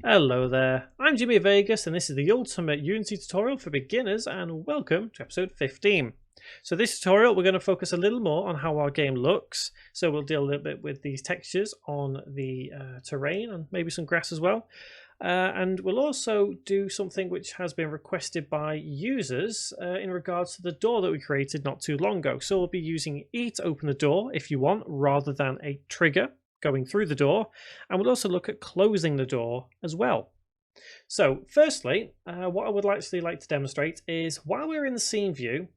Hello there, I'm Jimmy Vegas and this is the ultimate Unity tutorial for beginners, and welcome to episode 15. So this tutorial we're going to focus a little more on how our game looks. So we'll deal a little bit with these textures on the terrain and maybe some grass as well. And we'll also do something which has been requested by users in regards to the door that we created not too long ago. So we'll be using E to open the door if you want, rather than a trigger going through the door, and we'll also look at closing the door as well. So firstly, what I would actually like to demonstrate is while we're in the scene view,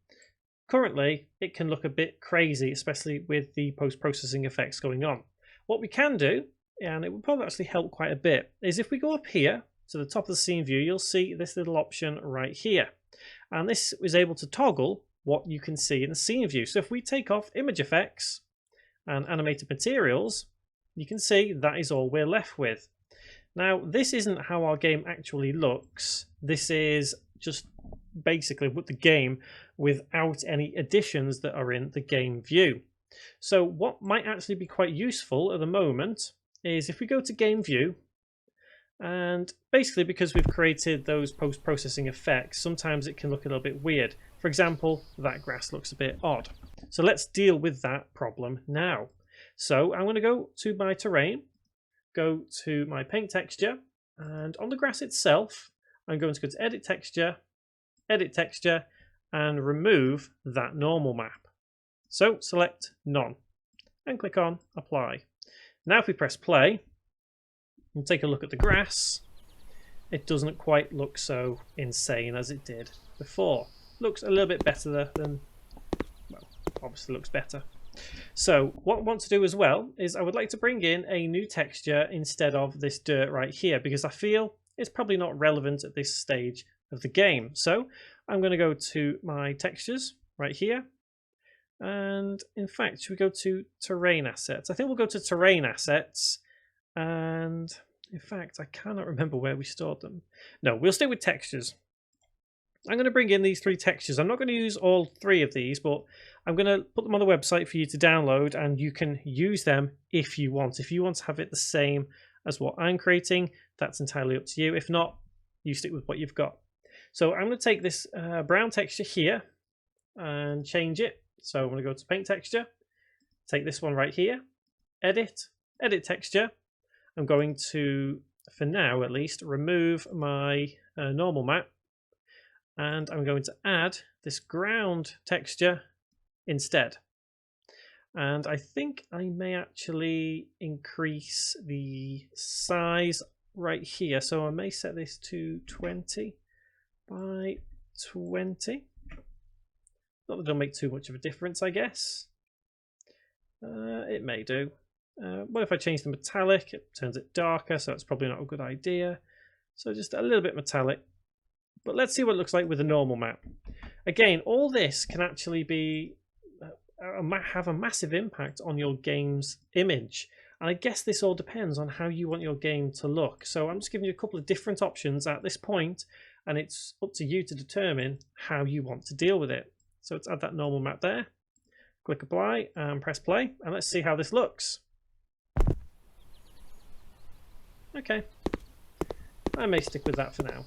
currently it can look a bit crazy, especially with the post-processing effects going on. What we can do, and it would probably actually help quite a bit, is if we go up here to the top of the scene view, you'll see this little option right here, and this is able to toggle what you can see in the scene view. So if we take off image effects and animated materials, you can see that is all we're left with. Now, this isn't how our game actually looks. This is just basically with the game without any additions that are in the game view. So what might actually be quite useful at the moment is if we go to game view, and basically because we've created those post-processing effects, sometimes it can look a little bit weird. For example, that grass looks a bit odd. So let's deal with that problem now. So I'm going to go to my terrain, go to my paint texture, and on the grass itself, I'm going to go to edit texture, and remove that normal map. So select none and click on apply. Now if we press play and take a look at the grass, it doesn't quite look so insane as it did before. Looks a little bit better than, well, obviously looks better. So what I want to do as well is I would like to bring in a new texture instead of this dirt right here, because I feel it's probably not relevant at this stage of the game. So I'm going to go to my textures right here, and in fact should we go to terrain assets? I think we'll go to terrain assets, and in fact I cannot remember where we stored them. No, we'll stay with textures. I'm going to bring in these three textures. I'm not going to use all three of these, but I'm going to put them on the website for you to download, and you can use them if you want. If you want to have it the same as what I'm creating, that's entirely up to you. If not, you stick with what you've got. So I'm going to take this brown texture here and change it. So I'm going to go to paint texture, take this one right here, edit texture. I'm going to, for now at least, remove my normal map, and I'm going to add this ground texture instead. And I think I may actually increase the size right here. So I may set this to 20 by 20. Not that it'll make too much of a difference, I guess. It may do. What if I change the metallic? It turns it darker, so it's probably not a good idea. So just a little bit metallic. But let's see what it looks like with a normal map. Again, all this can actually be have a massive impact on your game's image. And I guess this all depends on how you want your game to look. So I'm just giving you a couple of different options at this point, and it's up to you to determine how you want to deal with it. So let's add that normal map there. Click apply and press play, and let's see how this looks. Okay, I may stick with that for now.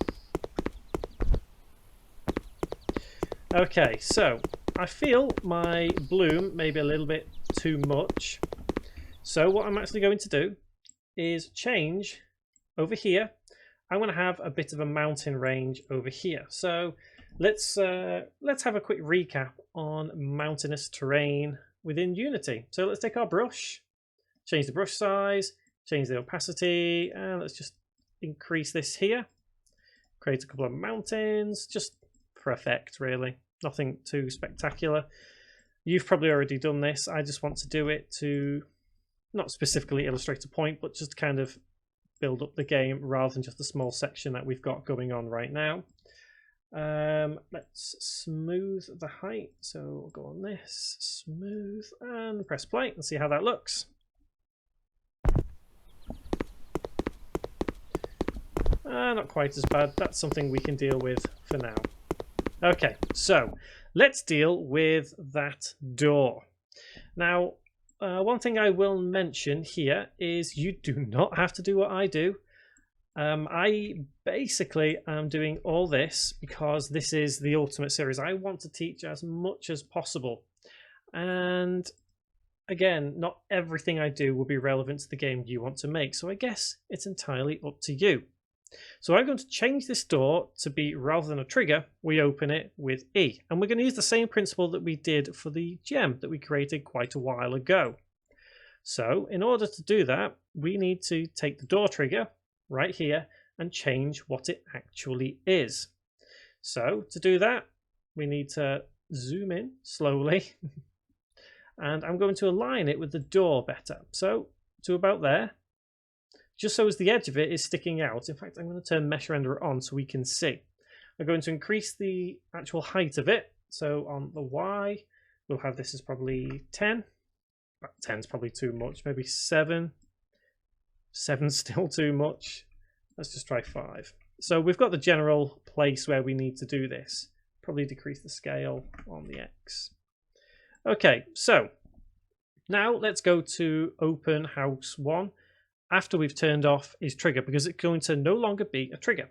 Okay, so I feel my bloom may be a little bit too much. So what I'm actually going to do is change over here. I'm going to have a bit of a mountain range over here. So let's have a quick recap on mountainous terrain within Unity. So let's take our brush, change the brush size, change the opacity, and let's just increase this here. Create a couple of mountains, just for effect really. Nothing too spectacular. You've probably already done this. I just want to do it to not specifically illustrate a point, but just kind of build up the game rather than just the small section that we've got going on right now. Let's smooth the height. So we'll go on this, smooth, and press play and see how that looks. Not quite as bad. That's something we can deal with for now. Okay, so let's deal with that door. Now, one thing I will mention here is you do not have to do what I do. I basically am doing all this because this is the Ultimate Series. I want to teach as much as possible. And again, not everything I do will be relevant to the game you want to make. So I guess it's entirely up to you. So I'm going to change this door to be, rather than a trigger, we open it with E. And we're going to use the same principle that we did for the gem that we created quite a while ago. So in order to do that, we need to take the door trigger right here and change what it actually is. So to do that, we need to zoom in slowly. And I'm going to align it with the door better. So to about there, just so as the edge of it is sticking out. In fact, I'm going to turn Mesh Renderer on so we can see. I'm going to increase the actual height of it. So on the Y, we'll have this as probably 10. 10 is probably too much. Maybe 7. 7's still too much. Let's just try 5. So we've got the general place where we need to do this. Probably decrease the scale on the X. Okay, so now let's go to open house 1 after we've turned off his trigger, because it's going to no longer be a trigger.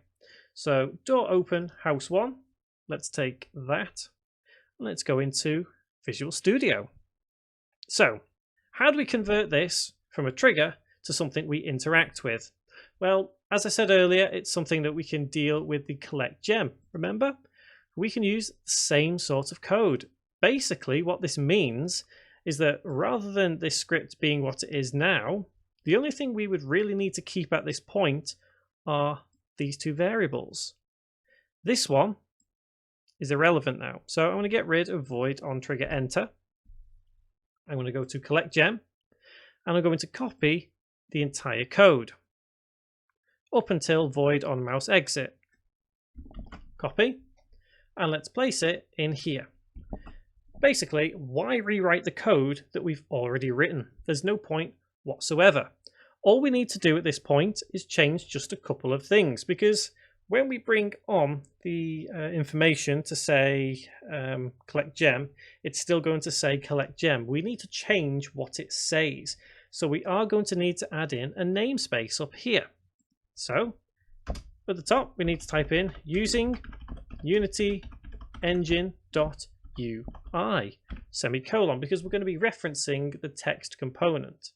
So door open house 1, let's take that, and let's go into Visual Studio. So how do we convert this from a trigger to something we interact with? Well, as I said earlier, it's something that we can deal with the collect gem. Remember? We can use the same sort of code. Basically, what this means is that rather than this script being what it is now, the only thing we would really need to keep at this point are these two variables. This one is irrelevant now. So I'm going to get rid of void on trigger enter. I'm going to go to collect gem, and I'm going to copy the entire code up until void on mouse exit. Copy, and let's place it in here. Basically, why rewrite the code that we've already written? There's no point whatsoever. All we need to do at this point is change just a couple of things, because when we bring on the information to say collect gem, it's still going to say collect gem. We need to change what it says. So we are going to need to add in a namespace up here. So at the top, we need to type in using Unity engine.UI semicolon, because we're going to be referencing the text component.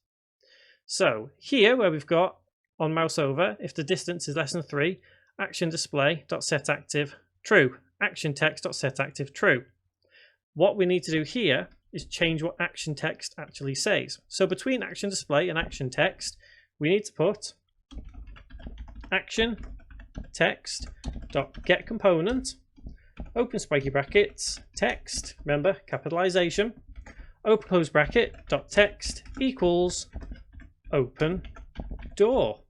So here where we've got on mouse over, if the distance is less than 3, action display.setActive true, action text.setActive true. What we need to do here is change what action text actually says. So between action display and action text, we need to put action text.get component, open spiky brackets, text, remember capitalization, open close bracket, dot text equals open door,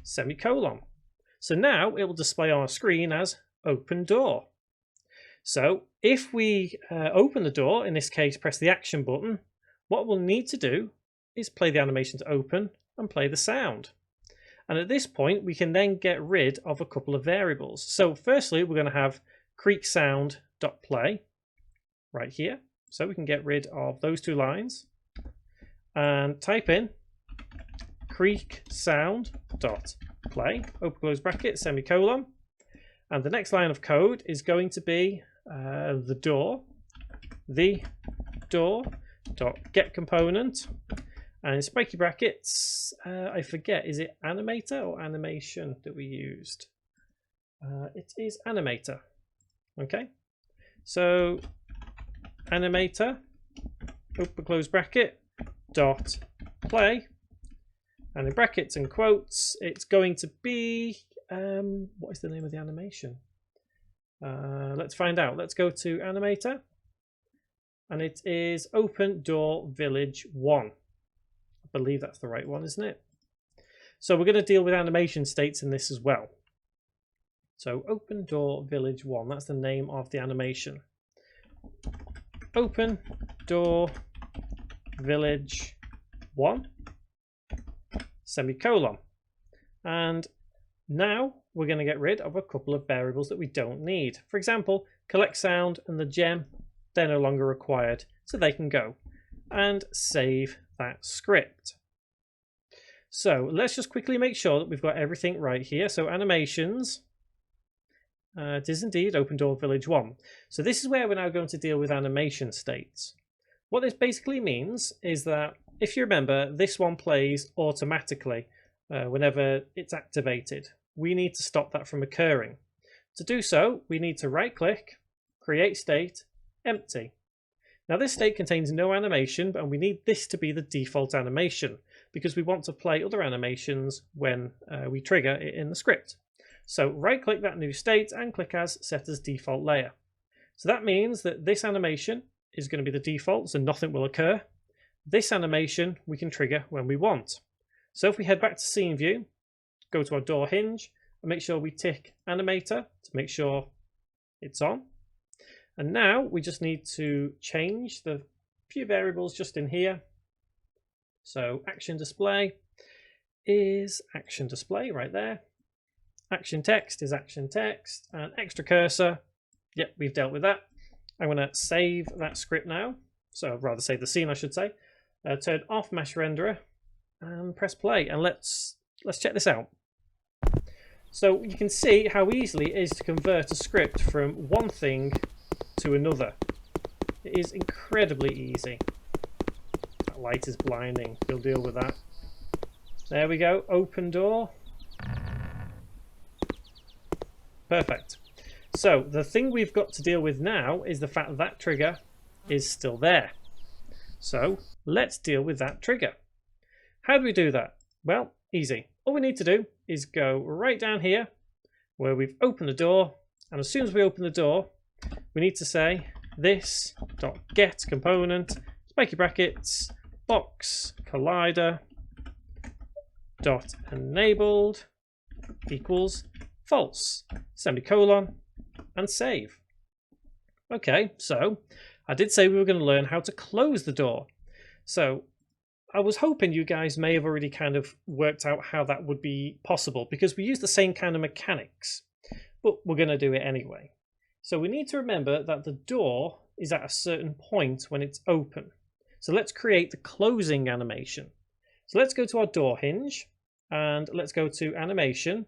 semicolon. So now it will display on our screen as open door. So if we open the door, in this case press the action button, what we'll need to do is play the animation to open and play the sound. And at this point we can then get rid of a couple of variables. So firstly we're going to have creak sound.play right here. So we can get rid of those two lines and type in creak sound.play, open close bracket, semicolon. And the next line of code is going to be the door dot get component, and in spiky brackets, I forget, is it animator or animation that we used? It is animator. Okay, so animator, open close bracket, dot play, and in brackets and quotes, it's going to be, what is the name of the animation? Let's find out. Let's go to animator, and it is Open Door Village 1. I believe that's the right one, isn't it? So we're going to deal with animation states in this as well. So Open Door Village 1, that's the name of the animation. Open Door Village 1, semicolon. And now we're going to get rid of a couple of variables that we don't need. For example, collect sound and the gem, they're no longer required, so they can go. And save that script. So let's just quickly make sure that we've got everything right here. So animations, it is indeed Open Door Village 1. So this is where we're now going to deal with animation states. What this basically means is that, if you remember, this one plays automatically whenever it's activated. We need to stop that from occurring. To do so, we need to right click, create state, empty. Now this state contains no animation, and we need this to be the default animation because we want to play other animations when we trigger it in the script. So right click that new state and click as set as default layer. So that means that this animation is going to be the default, so nothing will occur. This animation we can trigger when we want. So if we head back to scene view, go to our door hinge and make sure we tick animator to make sure it's on. And now we just need to change the few variables just in here. So action display is action display right there. Action text is action text, and extra cursor, yep, we've dealt with that. I'm going to save that script now. So I'd rather save the scene, I should say. Turn off mesh renderer and press play, and let's check this out. So you can see how easily it is to convert a script from one thing to another. It is incredibly easy. That light is blinding. We'll deal with that. There we go. Open door. Perfect. So the thing we've got to deal with now is the fact that trigger is still there. So let's deal with that trigger. How do we do that? Well, easy. All we need to do is go right down here where we've opened the door, and as soon as we open the door, we need to say this.get component, spiky brackets, box collider dot enabled equals false, semicolon, and save. Okay, so I did say we were going to learn how to close the door. So I was hoping you guys may have already kind of worked out how that would be possible, because we use the same kind of mechanics, but we're going to do it anyway. So we need to remember that the door is at a certain point when it's open. So let's create the closing animation. So let's go to our door hinge and let's go to animation,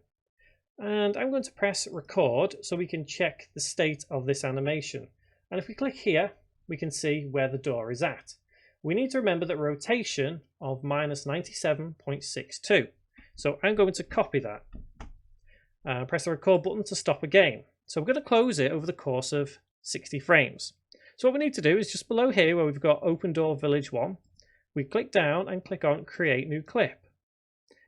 and I'm going to press record so we can check the state of this animation. And if we click here, we can see where the door is at. We need to remember that rotation of -97.62. So I'm going to copy that. Press the record button to stop again. So we're going to close it over the course of 60 frames. So what we need to do is just below here where we've got Open Door Village 1, we click down and click on Create New Clip.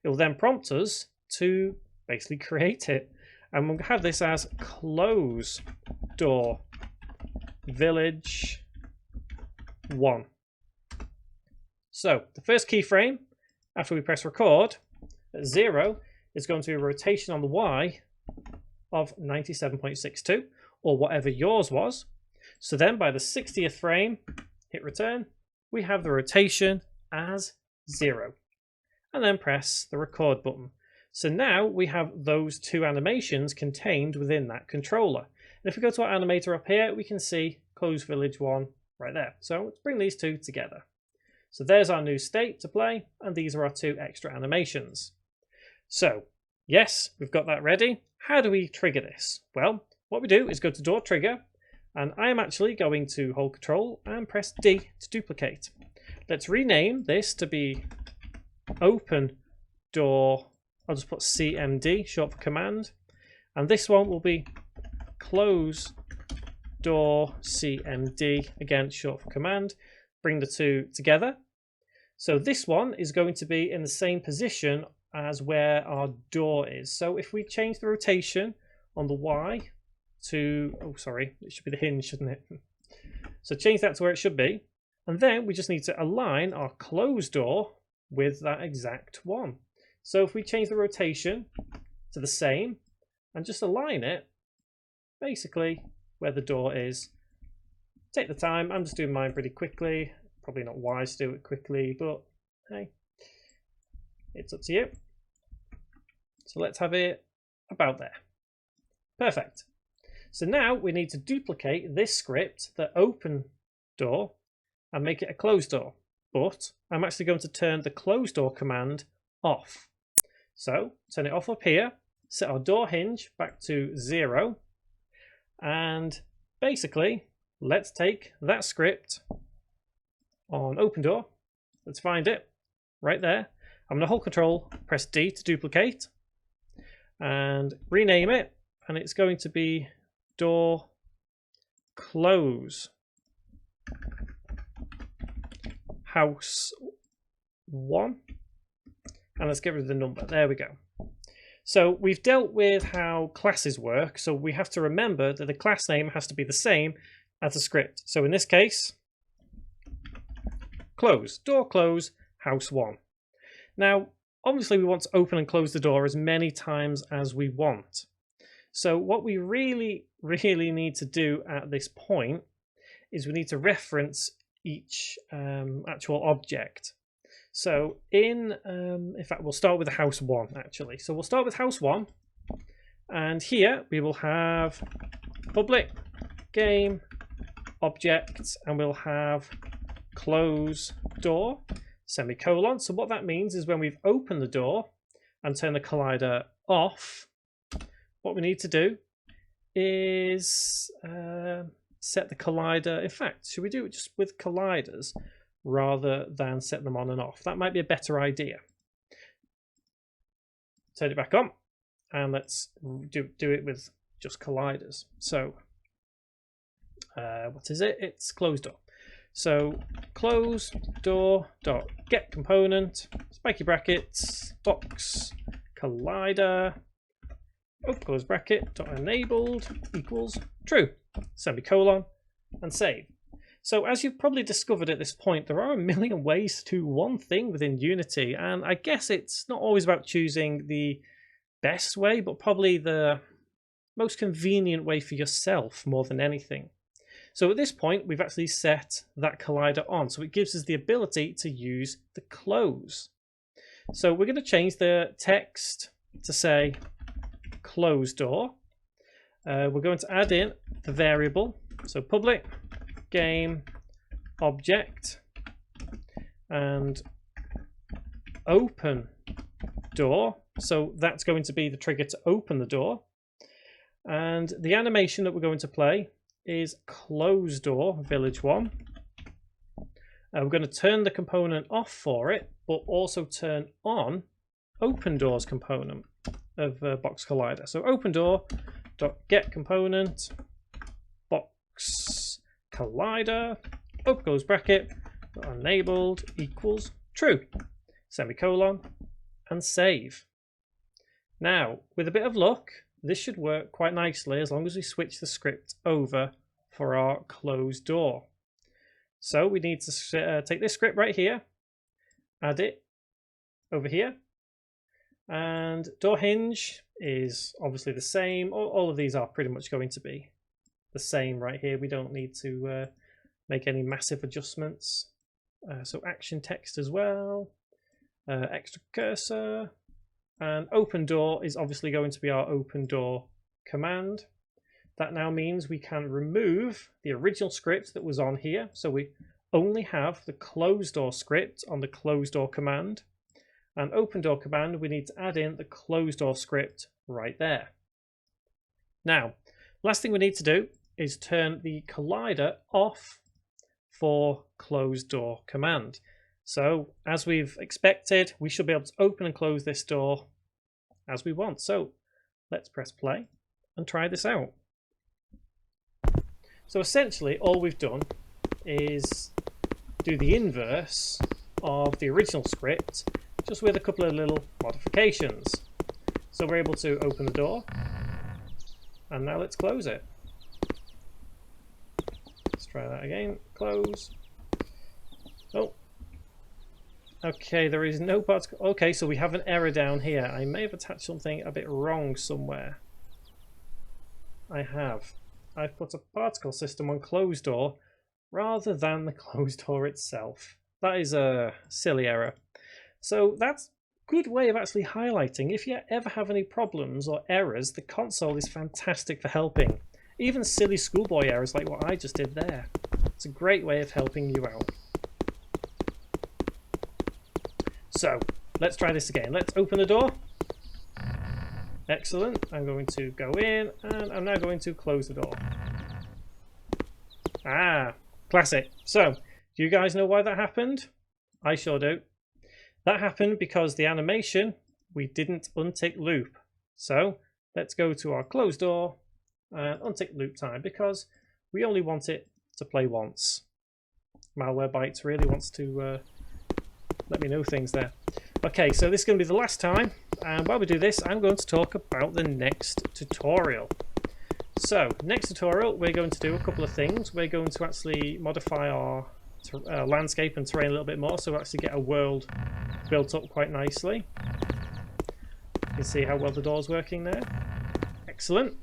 It will then prompt us to basically create it. And we'll have this as Close Door Village 1. So the first keyframe after we press record at 0 is going to be a rotation on the Y of 97.62, or whatever yours was. So then by the 60th frame, hit return, we have the rotation as 0. And then press the record button. So now we have those two animations contained within that controller. And if we go to our animator up here, we can see Close Village 1 right there. So let's bring these two together. So there's our new state to play, and these are our two extra animations. So yes, we've got that ready. How do we trigger this? Well, what we do is go to Door Trigger, and I am actually going to hold Control and press D to duplicate. Let's rename this to be Open Door, I'll just put CMD, short for command, and this one will be Close Door CMD, again short for command. Bring the two together. So this one is going to be in the same position as where our door is. So if we change the rotation on the Y to, oh sorry, it should be the hinge, shouldn't it? So change that to where it should be, and then we just need to align our closed door with that exact one. So if we change the rotation to the same and just align it basically where the door is. Take the time, I'm just doing mine pretty quickly. Probably not wise to do it quickly, but hey, it's up to you. So let's have it about there. Perfect. So now we need to duplicate this script, the open door, and make it a closed door. But I'm actually going to turn the closed door command off. So turn it off up here, set our door hinge back to 0, and basically let's take that script on open door. Let's find it right there. I'm going to hold control, press D to duplicate, and rename it, and it's going to be door close house 1, and let's get rid of the number. There we go. So we've dealt with how classes work, so we have to remember that the class name has to be the same as the script. So in this case, close, door close, house 1. Now, obviously we want to open and close the door as many times as we want. So what we really need to do at this point is we need to reference each actual object. So in fact, we'll start with the house 1 actually. So we'll start with house 1, and here we will have public game objects, and we'll have close door semicolon. So what that means is when we've opened the door and turned the collider off, what we need to do is set the collider. In fact, should we do it just with colliders rather than set them on and off? That might be a better idea. Turn it back on, and let's do it with just colliders. So what is it? It's closed door. So close door dot get component spiky brackets box collider open close bracket dot enabled equals true semicolon and save. So as you've probably discovered at this point, there are a million ways to do one thing within Unity, and I guess it's not always about choosing the best way, but probably the most convenient way for yourself more than anything. So at this point, we've actually set that collider on, so it gives us the ability to use the close. So we're going to change the text to say close door. We're going to add in the variable, so public game object and open door. So that's going to be the trigger to open the door. And the animation that we're going to play is close door village 1. We're going to turn the component off for it, but also turn on open doors component of box collider. So open door dot get component box collider open close bracket enabled equals true semicolon and save. Now, with a bit of luck, this should work quite nicely as long as we switch the script over for our closed door. So we need to take this script right here, add it over here, and door hinge is obviously the same. All of these are pretty much going to be the same right here. We don't need to make any massive adjustments. So action text as well, extra cursor. And open door is obviously going to be our open door command. That now means we can remove the original script that was on here. So we only have the closed door script on the closed door command. And open door command, we need to add in the closed door script right there. Now, last thing we need to do is turn the collider off for closed door command. So as we've expected, we should be able to open and close this door as we want. So let's press play and try this out. So essentially all we've done is do the inverse of the original script, just with a couple of little modifications. So we're able to open the door, and now let's close it. Let's try that again. Close. Oh. Okay, there is no particle. Okay, so we have an error down here. I may have attached something a bit wrong somewhere. I have. I've put a particle system on closed door rather than the closed door itself. That is a silly error. So that's a good way of actually highlighting. If you ever have any problems or errors, the console is fantastic for helping. Even silly schoolboy errors like what I just did there. It's a great way of helping you out. So let's try this again. Let's open the door. Excellent. I'm going to go in, and I'm now going to close the door. Ah, classic. So, do you guys know why that happened? I sure do. That happened because the animation, we didn't untick loop. So, let's go to our closed door and untick loop time because we only want it to play once. Malwarebytes really wants to let me know things there. Okay, so this is going to be the last time, and while we do this, I'm going to talk about the next tutorial. So, next tutorial, we're going to do a couple of things. We're going to actually modify our landscape and terrain a little bit more, so we actually get a world built up quite nicely. You can see how well the door's working there. Excellent.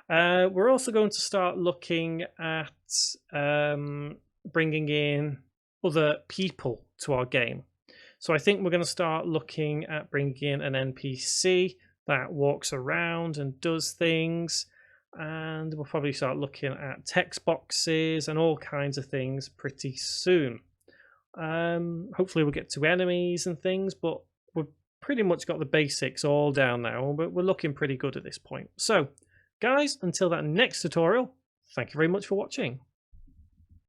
We're also going to start looking at bringing in other people to our game. So I think we're going to start looking at bringing in an NPC that walks around and does things, and we'll probably start looking at text boxes and all kinds of things pretty soon. Hopefully we'll get to enemies and things, but we've pretty much got the basics all down now, but we're looking pretty good at this point. So guys, until that next tutorial, thank you very much for watching.